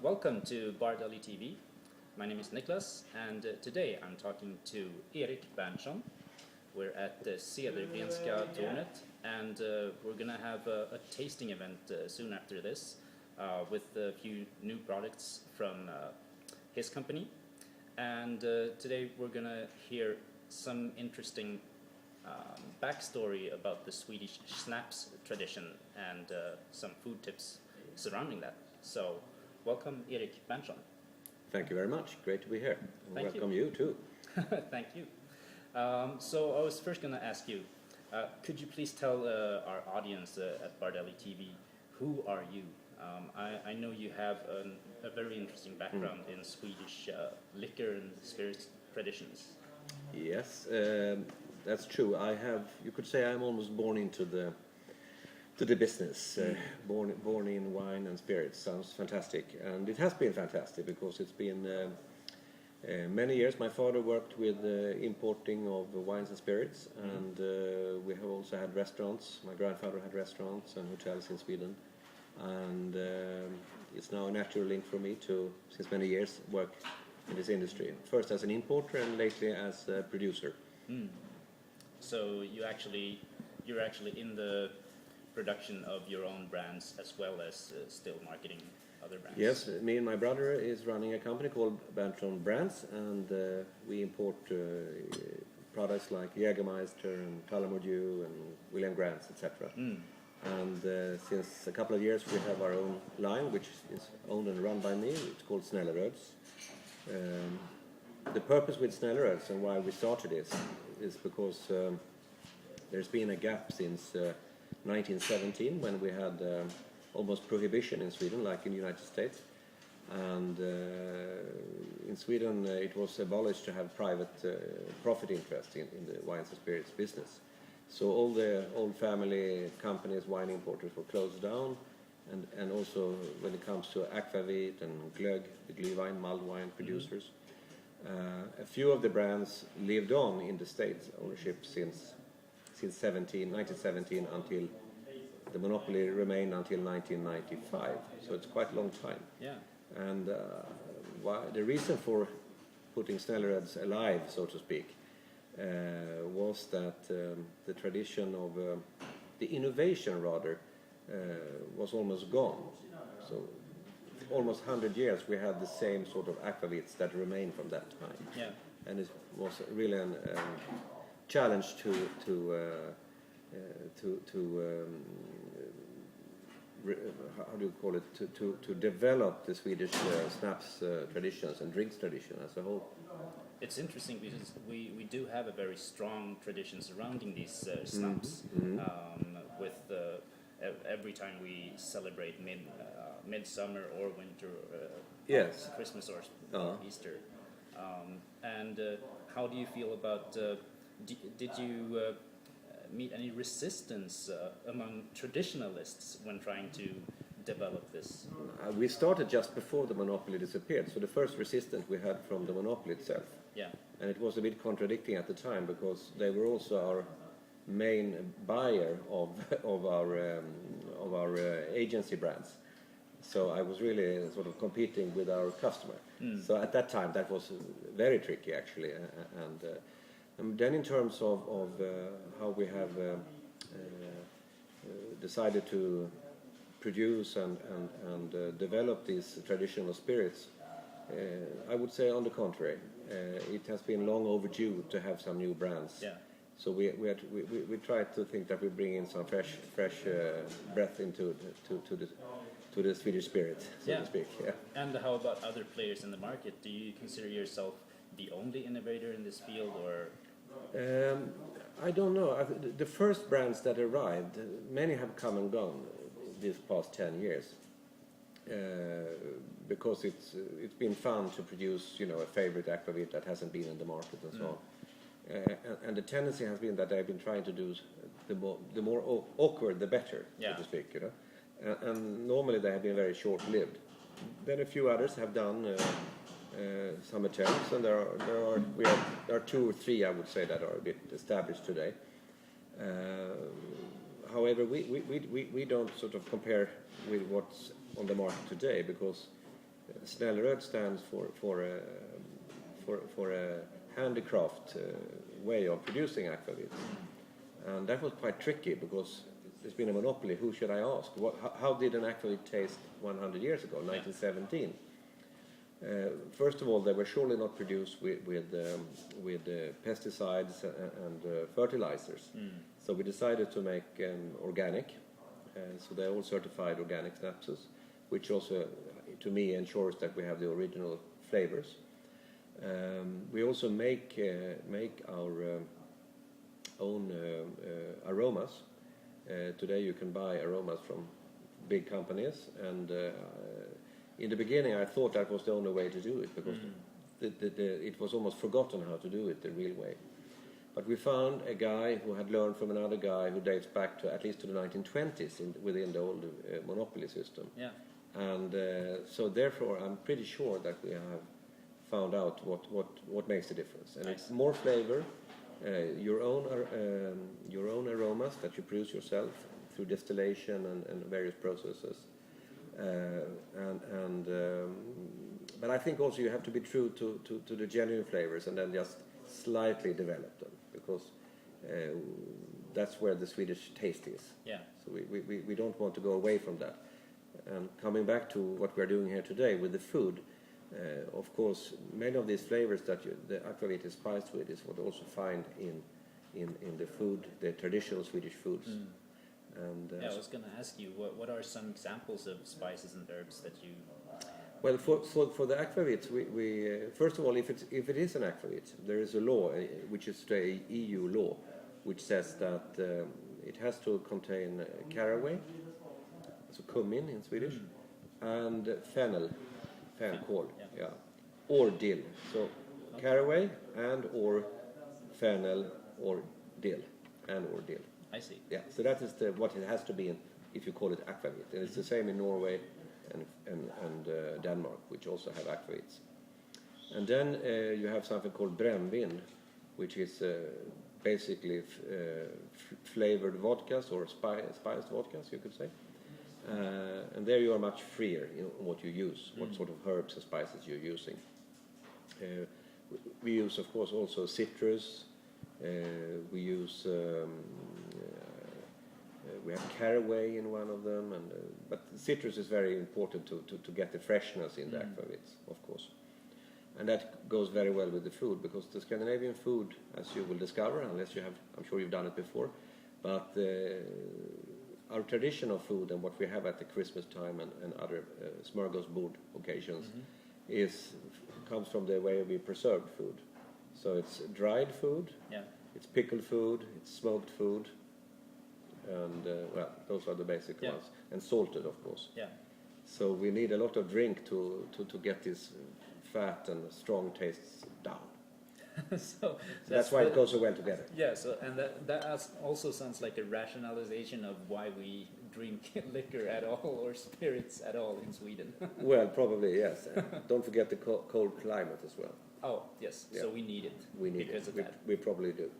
Welcome to Bardelli TV. My name is Niklas, and today I'm talking to Erik Berndtson. We're at the BardelitvSnällerödsEricBerndtson1, and we're gonna have a tasting event soon after this with a few new products from his company. And today we're gonna hear some interesting backstory about the Swedish snaps tradition and some food tips surrounding that. So, welcome Erik Berndtson. Thank you very much. Great to be here. And Thank welcome you too. Thank you. So I was first going to ask you, could you please tell our audience at Bardelli TV, who are you? I know you have a very interesting background in Swedish liquor and spirits traditions. Yes, that's true. You could say I'm almost born into the business. Born in wine and spirits. Sounds fantastic, and it has been fantastic because it's been many years. My father worked with importing of wines and spirits, and we have also had restaurants. My grandfather had restaurants and hotels in Sweden, and it's now a natural link for me to, since many years, work in this industry. First as an importer and lately as a producer. So you're actually in the production of your own brands as well as still marketing other brands. Yes, me and my brother is running a company called Berndtson Brands, and we import products like Jägermeister and Tullamore and William Grant's, etc. And since a couple of years we have our own line, which is owned and run by me. It's called Snälleröds. The purpose with Snälleröds and why we started this is because there's been a gap since 1917 when we had almost prohibition in Sweden, like in the United States. And in Sweden it was abolished to have private profit interest in the wines and spirits business. So all the old family companies, wine importers, were closed down. And also when it comes to aquavit and glögg, the glühwein, mulled wine producers, a few of the brands lived on in the state's ownership since 1917 until the monopoly remained until 1995. So it's quite a long time. Yeah. And the reason for putting Snälleröds alive, so to speak, was that the tradition of the innovation rather was almost gone. So almost 100 years we had the same sort of aquavits that remained from that time. Yeah. And it was really a challenge how do you call it, to develop the Swedish snaps traditions and drinks tradition as a whole. It's interesting because we do have a very strong tradition surrounding these snaps. With every time we celebrate midsummer or winter, Yes. Christmas or Easter. And how do you feel about? Did you meet any resistance among traditionalists when trying to develop this? We started just before the monopoly disappeared, so the first resistance we had from the monopoly itself. Yeah. And it was a bit contradicting at the time because they were also our main buyer of our agency brands. So I was really sort of competing with our customer. So at that time that was very tricky actually. And then in terms of how we have decided to produce and develop these traditional spirits, I would say on the contrary, it has been long overdue to have some new brands. Yeah. So we try to think that we bring in some fresh breath into the Swedish spirit, so to speak. Yeah. And how about other players in the market? Do you consider yourself the only innovator in this field, or? I don't know. The first brands that arrived, many have come and gone these past 10 years. Because it's been fun to produce, a favorite aquavit that hasn't been in the market and so on. And the tendency has been that they've been trying to do the more awkward, the better, so to speak. And normally they have been very short-lived. Then a few others have done some attempts, and there are two or three, I would say, that are a bit established today. However, we don't sort of compare with what's on the market today, because Snälleröd stands for a handicraft way of producing aquavit. And that was quite tricky because there's been a monopoly. Who should I ask? How did an aquavit taste 100 years ago, 1917? First of all, they were surely not produced with pesticides and fertilizers. So we decided to make organic. So they're all certified organic snapses, which also, to me, ensures that we have the original flavors. We also make our own aromas. Today you can buy aromas from big companies, and in the beginning I thought that was the only way to do it, because it was almost forgotten how to do it the real way. But we found a guy who had learned from another guy who dates back to at least to the 1920s within the old monopoly system. Yeah. And so therefore I'm pretty sure that we have found out what makes the difference. And it's more flavor, your own aromas that you produce yourself through distillation and various processes. But I think also you have to be true to the genuine flavors and then just slightly develop them, because that's where the Swedish taste is. Yeah. So we don't want to go away from that. And coming back to what we're doing here today with the food, of course, many of these flavors that the aquavit is spiced with is what you also find in the food, the traditional Swedish foods. And I was going to ask you, what are some examples of spices and herbs that you... Well, for the aquavit, we first of all, if it is an aquavit, there is a law, which is the EU law, which says that it has to contain caraway, so kummin in Swedish, and fennel, fänkål, yeah, or dill. So caraway and or fennel or dill, and or dill. I see. Yeah, so that is what it has to be in, if you call it aquavit. And it's the same in Norway and Denmark, which also have aquavits. And then you have something called brännvin, which is basically flavored vodkas or spiced vodkas, you could say. And there you are much freer in what you use, what sort of herbs and spices you're using. We use, of course, also citrus. We use we have caraway in one of them, but citrus is very important to get the freshness in the aquavits, of course. And that goes very well with the food, because the Scandinavian food, as you will discover, unless you have, I'm sure you've done it before, but our traditional food and what we have at the Christmas time and other smörgåsbord occasions comes from the way we preserve food. So it's dried food, it's pickled food, it's smoked food, and well, those are the basic ones, and salted, of course. Yeah. So we need a lot of drink to get this fat and strong tastes down. so that's why it goes so well together. Yeah. So and that also sounds like a rationalization of why we drink liquor at all or spirits at all in Sweden. Well, probably yes. Don't forget the cold climate as well. Oh yes. Yeah. So we need it. We need it. We probably do.